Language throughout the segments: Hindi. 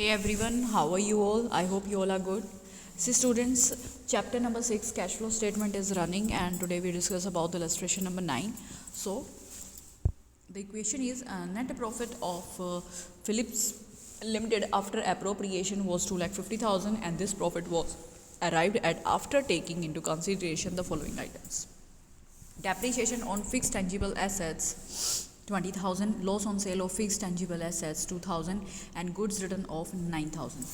Hey everyone, how are you all? I hope you all are good. See students, chapter number 6 cash flow statement is running and today we discuss about the illustration number 9. So the equation is net profit of Philips Limited after appropriation was 2,50,000 and this profit was arrived at after taking into consideration the following items. Depreciation on fixed tangible assets 20,000, loss on sale of fixed tangible assets 2,000 and goods written off 9,000.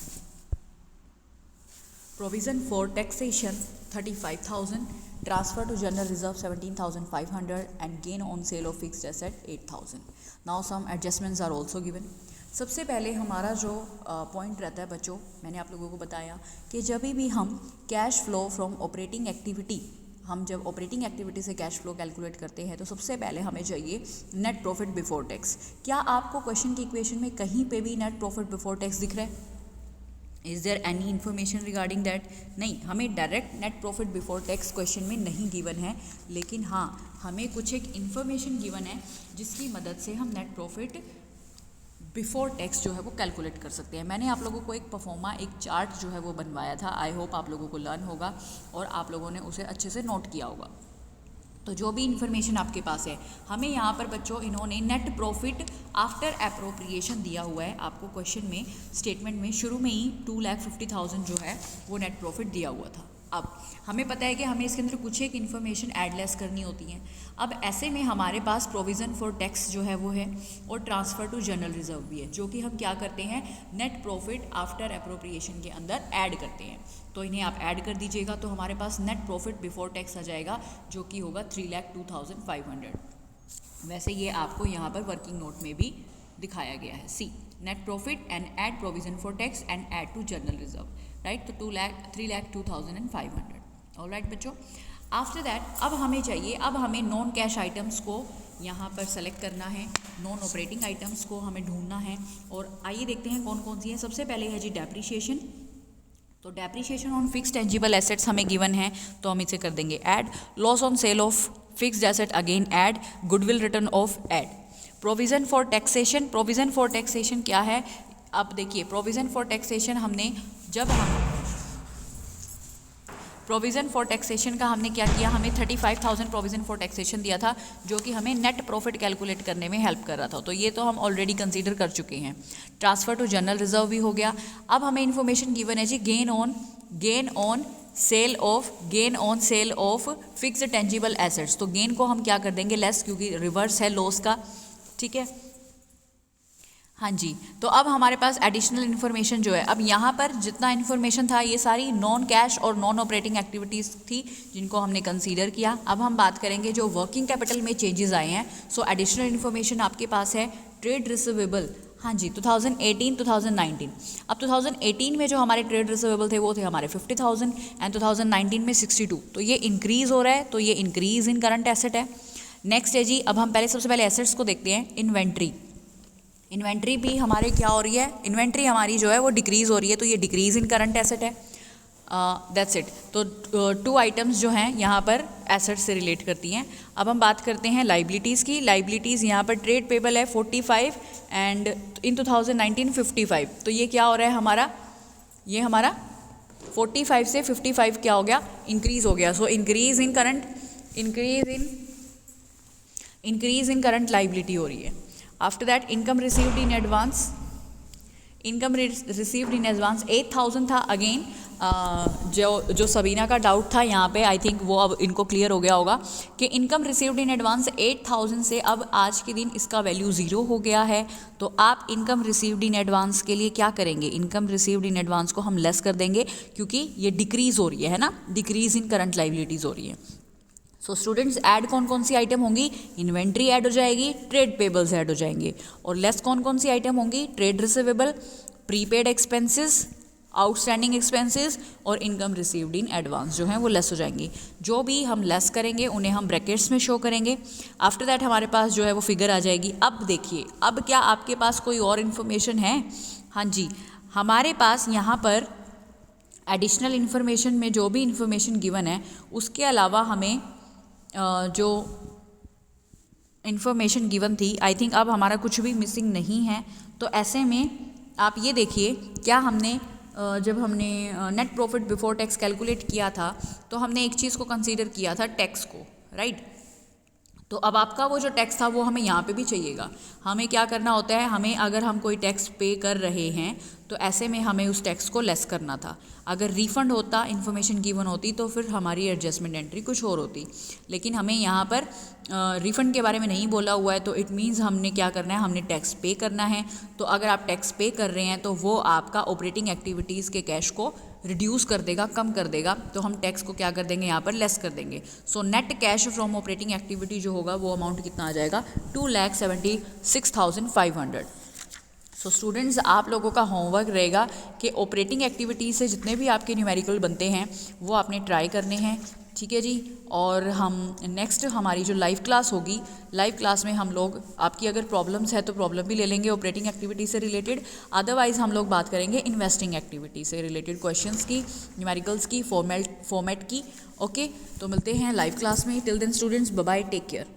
Provision for taxation 35,000, transfer to general reserve 17,500 and gain on sale of fixed asset 8,000. Now some adjustments are also given. सबसे पहले हमारा जो पॉइंट रहता है बच्चों, मैंने आप लोगों को बताया कि जब भी हम cash flow from operating activity, हम जब ऑपरेटिंग एक्टिविटी से कैश फ्लो कैलकुलेट करते हैं तो सबसे पहले हमें चाहिए नेट प्रॉफिट बिफोर टैक्स. क्या आपको क्वेश्चन की इक्वेशन में कहीं पे भी नेट प्रॉफिट बिफोर टैक्स दिख रहा है? Is there any information regarding that? नहीं, हमें direct net profit before tax question में नहीं गिवन है, लेकिन हाँ हमें कुछ एक इन्फॉर्मेशन गिवन है जिसकी मदद से हम नेट प्रॉफिट बिफोर टैक्स जो है वो कैलकुलेट कर सकते हैं. मैंने आप लोगों को एक परफॉर्मा, एक चार्ट जो है वो बनवाया था. आई होप आप लोगों को लर्न होगा और आप लोगों ने उसे अच्छे से नोट किया होगा. तो जो भी इन्फॉर्मेशन आपके पास है, हमें यहाँ पर बच्चों इन्होंने नेट प्रॉफिट आफ्टर एप्रोप्रिएशन दिया हुआ है. आपको क्वेश्चन में स्टेटमेंट में शुरू में ही 2,50,000 जो है वो नेट प्रॉफिट दिया हुआ था. अब हमें पता है कि हमें इसके अंदर कुछ एक इन्फॉर्मेशन ऐड लेस करनी होती है. अब ऐसे में हमारे पास प्रोविज़न फॉर टैक्स जो है वो है और ट्रांसफ़र टू जनरल रिजर्व भी है, जो कि हम क्या करते हैं नेट प्रॉफिट आफ्टर एप्रोप्रिएशन के अंदर ऐड करते हैं. तो इन्हें आप ऐड कर दीजिएगा तो हमारे पास नेट प्रॉफिट बिफोर टैक्स आ जाएगा जो कि होगा 3,02,500. वैसे ये आपको यहाँ पर वर्किंग नोट में भी दिखाया गया है. C net profit and add provision for tax and add to general reserve, right. तो 3,02,500. ऑल राइट बच्चों. आफ्टर दैट अब हमें चाहिए, अब हमें नॉन कैश आइटम्स को यहाँ पर सेलेक्ट करना है, नॉन ऑपरेटिंग आइटम्स को हमें ढूंढना है. और आइए देखते हैं कौन कौन सी है. सबसे पहले है जी डेप्रीशिएशन. तो depreciation on fix tangible assets हमें गिवन है तो हम इसे कर देंगे add. Loss on sale of fixed asset again add. Goodwill return of add. Provision for taxation, provision for taxation क्या है? अब देखिए प्रोविज़न फॉर टैक्सेशन हमने जब हम प्रोविज़न फॉर टैक्सेशन का हमने क्या किया, हमें 35,000 प्रोविज़न फॉर टैक्सेशन दिया था जो कि हमें नेट प्रॉफिट कैलकुलेट करने में हेल्प कर रहा था. तो ये तो हम ऑलरेडी कंसीडर कर चुके हैं. ट्रांसफ़र टू जनरल रिजर्व भी हो गया. अब हमें इन्फॉर्मेशन गिवन है G gain on sale of fixed tangible assets. तो गेन को हम क्या कर देंगे लेस, क्योंकि रिवर्स है लॉस का. ठीक है, हाँ जी. तो अब हमारे पास एडिशनल इन्फॉर्मेशन जो है, अब यहाँ पर जितना इन्फॉर्मेशन था ये सारी नॉन कैश और नॉन ऑपरेटिंग एक्टिविटीज़ थी जिनको हमने कंसीडर किया. अब हम बात करेंगे जो वर्किंग कैपिटल में चेंजेस आए हैं. सो एडिशनल इन्फॉर्मेशन आपके पास है ट्रेड रिसीवेबल. हाँ जी, 2018-2019. अब 2018 में जो हमारे ट्रेड रिसीवेबल थे वो थे हमारे 50,000 एंड 2019 में 62. तो ये इंक्रीज़ हो रहा है, तो ये इंक्रीज़ इन करंट एसेट है. नेक्स्ट है जी, अब हम सबसे पहले एसेट्स को देखते हैं. इन्वेंट्री भी हमारे क्या हो रही है, इन्वेंट्री हमारी जो है वो डिक्रीज़ हो रही है, तो ये डिक्रीज़ इन करंट एसेट है. That's it. तो 2 आइटम्स जो हैं यहाँ पर एसेट से रिलेट करती हैं. अब हम बात करते हैं लाइबिलिटीज़ की. लाइबिलिटीज़ यहाँ पर ट्रेड पेबल है 45 एंड इन 2019 55. तो ये क्या हो रहा है हमारा, ये हमारा 45 से 55 क्या हो गया, इंक्रीज़ हो गया. सो इंक्रीज़ इन करंट लाइबिलिटी हो रही है. After that income received in advance. 8,000 था. अगेन जो सबीना का डाउट था यहाँ पे, आई थिंक वो अब इनको क्लियर हो गया होगा कि इनकम रिसीव्ड इन एडवांस 8,000 से अब आज के दिन इसका वैल्यू 0 हो गया है. तो आप इनकम रिसीव्ड इन एडवांस के लिए क्या करेंगे, इनकम रिसीव्ड इन एडवांस को हम लेस कर देंगे क्योंकि ये डिक्रीज़ हो रही है ना, डिक्रीज़ इन करंट लाइबिलिटीज़ हो रही है. सो स्टूडेंट्स ऐड कौन कौन सी आइटम होंगी, इन्वेंट्री ऐड हो जाएगी, ट्रेड पेबल्स ऐड हो जाएंगे. और लेस कौन कौन सी आइटम होंगी, trade receivable, prepaid expenses, outstanding expenses और इनकम रिसीव्ड इन एडवांस जो हैं वो लेस हो जाएंगी. जो भी हम लेस करेंगे उन्हें हम ब्रैकेट्स में शो करेंगे. आफ्टर दैट हमारे पास जो है वो फिगर आ जाएगी. अब देखिए, अब क्या आपके पास कोई और इन्फॉर्मेशन है? हाँ जी, हमारे पास यहाँ पर एडिशनल इन्फॉर्मेशन में जो भी इन्फॉर्मेशन गिवन है उसके अलावा हमें जो इन्फॉर्मेशन गिवन थी, आई थिंक अब हमारा कुछ भी मिसिंग नहीं है. तो ऐसे में आप ये देखिए, क्या हमने जब हमने net profit before tax calculate किया था तो हमने एक चीज़ को कंसीडर किया था, टैक्स को, राइट। तो अब आपका वो जो टैक्स था वो हमें यहाँ पे भी चाहिएगा। हमें क्या करना होता है, हमें अगर हम कोई टैक्स पे कर रहे हैं तो ऐसे में हमें उस टैक्स को लेस करना था। अगर रिफ़ंड होता, इन्फॉर्मेशन गिवन होती, तो फिर हमारी एडजस्टमेंट एंट्री कुछ और होती। लेकिन हमें यहाँ पर रिफ़ंड के बारे में नहीं बोला हुआ है, तो इट मीन्स हमने क्या करना है, हमने टैक्स पे करना है। तो अगर आप टैक्स पे कर रहे हैं तो वो आपका ऑपरेटिंग एक्टिविटीज़ के कैश को रिड्यूस कर देगा, कम कर देगा। तो हम टैक्स को क्या कर देंगे, यहाँ पर लेस कर देंगे। So net cash from operating activity जो होगा वो अमाउंट कितना आ जाएगा, 2,76,500। सो स्टूडेंट्स, आप लोगों का होमवर्क रहेगा कि ऑपरेटिंग एक्टिविटी से जितने भी आपके न्यूमेरिकल बनते हैं वो आपने ट्राई करने हैं, ठीक है जी। और हम नेक्स्ट हमारी जो लाइव क्लास होगी, लाइव क्लास में हम लोग आपकी अगर प्रॉब्लम्स है तो प्रॉब्लम भी ले लेंगे ऑपरेटिंग एक्टिविटी से रिलेटेड, अदरवाइज़ हम लोग बात करेंगे इन्वेस्टिंग एक्टिविटी से रिलेटेड क्वेश्चंस की, न्यूमेरिकल्स की, फॉर्मेट की। ओके, तो मिलते हैं लाइव क्लास में। Till then students, bye bye, take care.